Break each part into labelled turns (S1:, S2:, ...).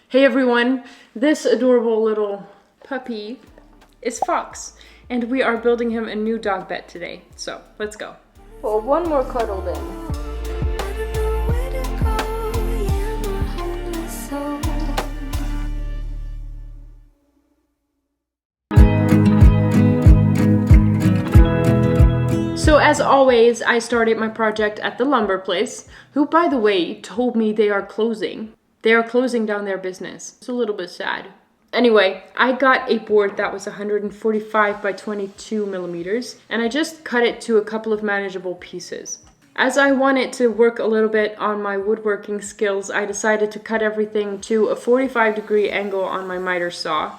S1: Hey everyone, this adorable little puppy is Fox, and we are building him a new dog bed today. So let's go. Well, one more cuddle then. So as always, I started my project at the lumber place, who by the way told me they are closing. They are closing down their business. It's a little bit sad. Anyway, I got a board that was 145 by 22 millimeters, and I just cut it to a couple of manageable pieces. As I wanted to work a little bit on my woodworking skills, I decided to cut everything to a 45-degree angle on my miter saw.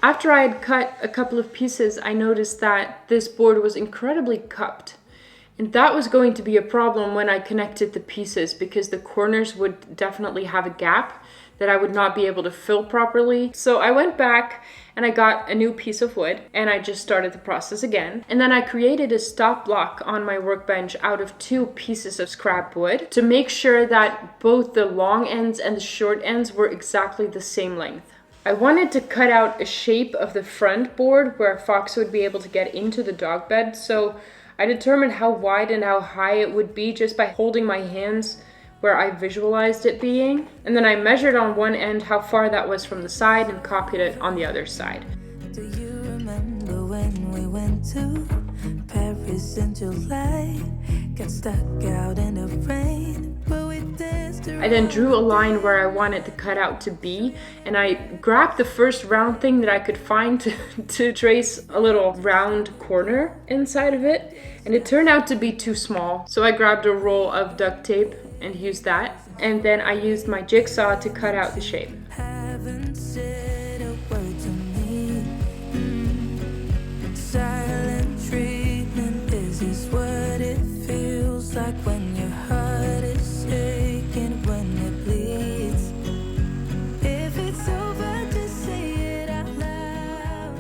S1: After I had cut a couple of pieces, I noticed that this board was incredibly cupped. And that was going to be a problem when I connected the pieces because the corners would definitely have a gap that I would not be able to fill properly. So I went back and I got a new piece of wood and I just started the process again. And then I created a stop block on my workbench out of 2 pieces of scrap wood to make sure that both the long ends and the short ends were exactly the same length. I wanted to cut out a shape of the front board where Fox would be able to get into the dog bed, so I determined how wide and how high it would be just by holding my hands where I visualized it being. And then I measured on one end how far that was from the side and copied it on the other side.
S2: Do you remember when we went to Paris in July? Got stuck out in the rain, but we danced around.
S1: I then drew a line where I wanted the cutout to be, and I grabbed the first round thing that I could find to trace a little round corner inside of it, and it turned out to be too small. So I grabbed a roll of duct tape and used that, and then I used my jigsaw to cut out the shape.
S2: Haven't said a word to me. Silent treatment, is this what it feels like when your heart is aching, when it bleeds? If it's over, just say it out loud.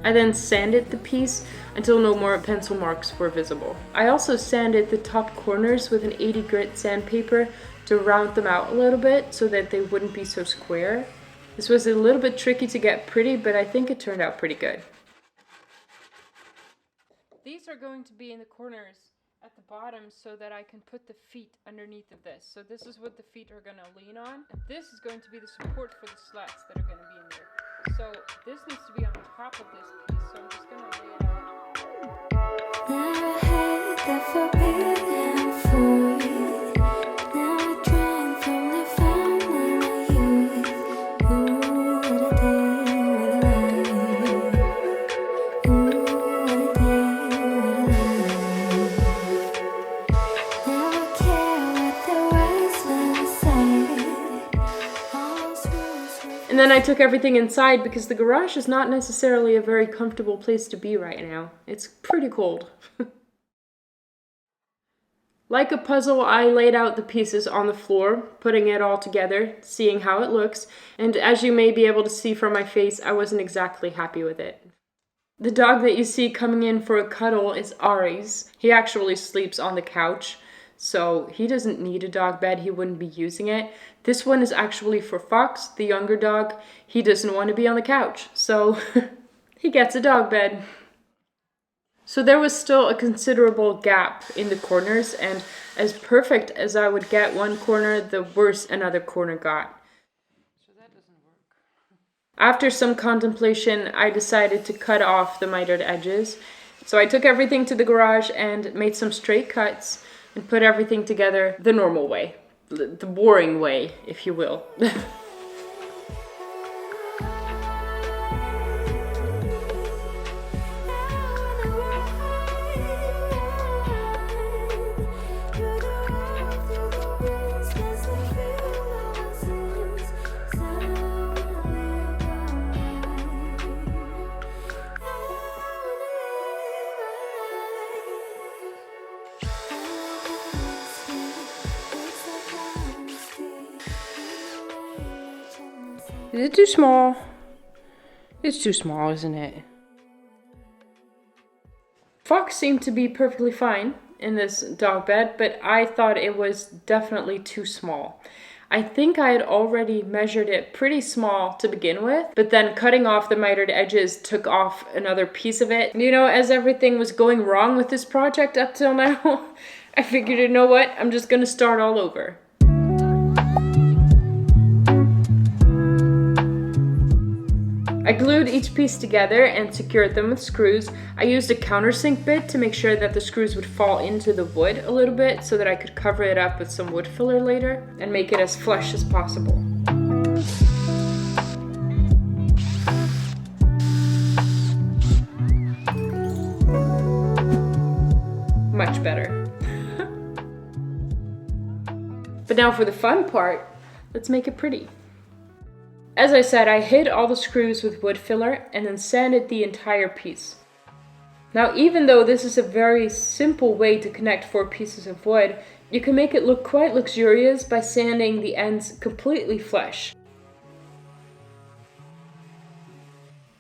S1: I then sanded the piece until no more pencil marks were visible. I also sanded the top corners with an 80 grit sandpaper to round them out a little bit so that they wouldn't be so square. This was a little bit tricky to get pretty, but I think it turned out pretty good. These are going to be in the corners at the bottom so that I can put the feet underneath of this. So this is what the feet are going to lean on. And this is going to be the support for the slats that are going to be in there. So this needs to be on top of this piece, so I'm just going to lay it out.
S2: Never had that forbidden fruit. Now I drink from the fountain of youth. Ooh, what a day, what a life. Ooh, what a day, what a life. Never care what the wise men say. All those rules.
S1: And then I took everything inside because the garage is not necessarily a very comfortable place to be right now. It's pretty cold. Like a puzzle, I laid out the pieces on the floor, putting it all together, seeing how it looks, and as you may be able to see from my face, I wasn't exactly happy with it. The dog that you see coming in for a cuddle is Ari's. He actually sleeps on the couch, so he doesn't need a dog bed, he wouldn't be using it. This one is actually for Fox, the younger dog. He doesn't want to be on the couch, so he gets a dog bed. So there was still a considerable gap in the corners, and as perfect as I would get one corner, the worse another corner got. So that doesn't work. After some contemplation, I decided to cut off the mitered edges. So I took everything to the garage and made some straight cuts and put everything together the normal way. The boring way, if you will. Is it too small? It's too small, isn't it? Fox seemed to be perfectly fine in this dog bed, but I thought it was definitely too small. I think I had already measured it pretty small to begin with, but then cutting off the mitered edges took off another piece of it. You know, as everything was going wrong with this project up till now, I figured, you know what, I'm just gonna start all over. I glued each piece together and secured them with screws. I used a countersink bit to make sure that the screws would fall into the wood a little bit so that I could cover it up with some wood filler later and make it as flush as possible. Much better. But now for the fun part, let's make it pretty. As I said, I hid all the screws with wood filler and then sanded the entire piece. Now, even though this is a very simple way to connect 4 pieces of wood, you can make it look quite luxurious by sanding the ends completely flush.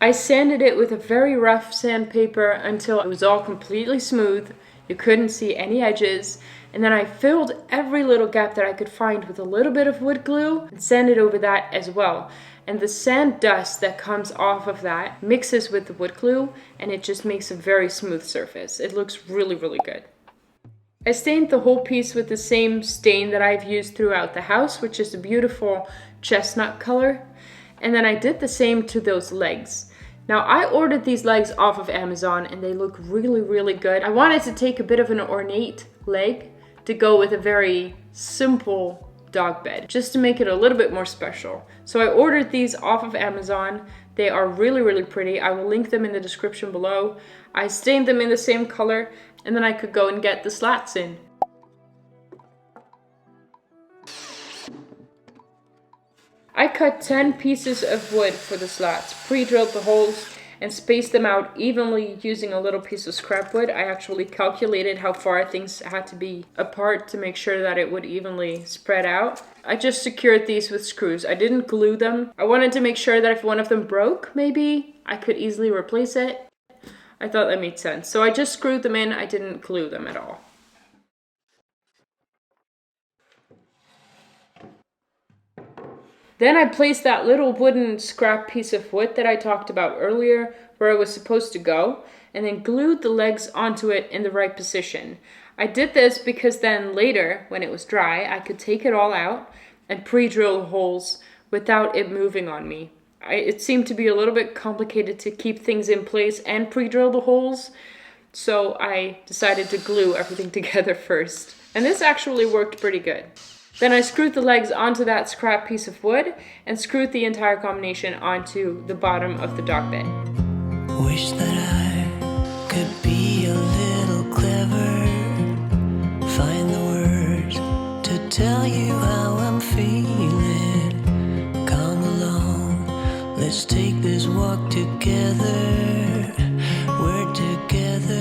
S1: I sanded it with a very rough sandpaper until it was all completely smooth. You couldn't see any edges, and then I filled every little gap that I could find with a little bit of wood glue and sanded over that as well. And the sand dust that comes off of that mixes with the wood glue and it just makes a very smooth surface. It looks really, really good. I stained the whole piece with the same stain that I've used throughout the house, which is a beautiful chestnut color. And then I did the same to those legs. Now, I ordered these legs off of Amazon and they look really, really good. I wanted to take a bit of an ornate leg to go with a very simple dog bed, just to make it a little bit more special. So I ordered these off of Amazon. They are really, really pretty. I will link them in the description below. I stained them in the same color and then I could go and get the slats in. I cut 10 pieces of wood for the slats, pre-drilled the holes, and spaced them out evenly using a little piece of scrap wood. I actually calculated how far things had to be apart to make sure that it would evenly spread out. I just secured these with screws. I didn't glue them. I wanted to make sure that if one of them broke, maybe I could easily replace it. I thought that made sense. So I just screwed them in. I didn't glue them at all. Then I placed that little wooden scrap piece of wood that I talked about earlier where it was supposed to go, and then glued the legs onto it in the right position. I did this because then later, when it was dry, I could take it all out and pre-drill the holes without it moving on me. It seemed to be a little bit complicated to keep things in place and pre-drill the holes, so I decided to glue everything together first. And this actually worked pretty good. Then I screwed the legs onto that scrap piece of wood and screwed the entire combination onto the bottom of the dog bed.
S2: Wish that I could be a little clever, find the words to tell you how I'm feeling. Come along, let's take this walk together. We're together.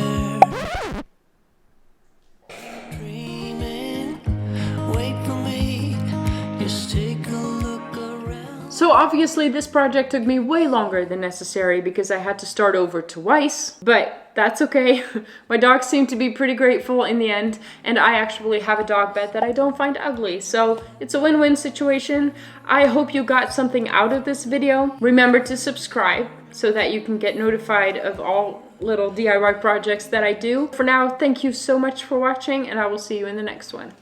S1: So obviously this project took me way longer than necessary because I had to start over twice, but that's okay. My dogs seem to be pretty grateful in the end, and I actually have a dog bed that I don't find ugly, so it's a win-win situation. I hope you got something out of this video. Remember to subscribe so that you can get notified of all little DIY projects that I do. For now, thank you so much for watching, and I will see you in the next one.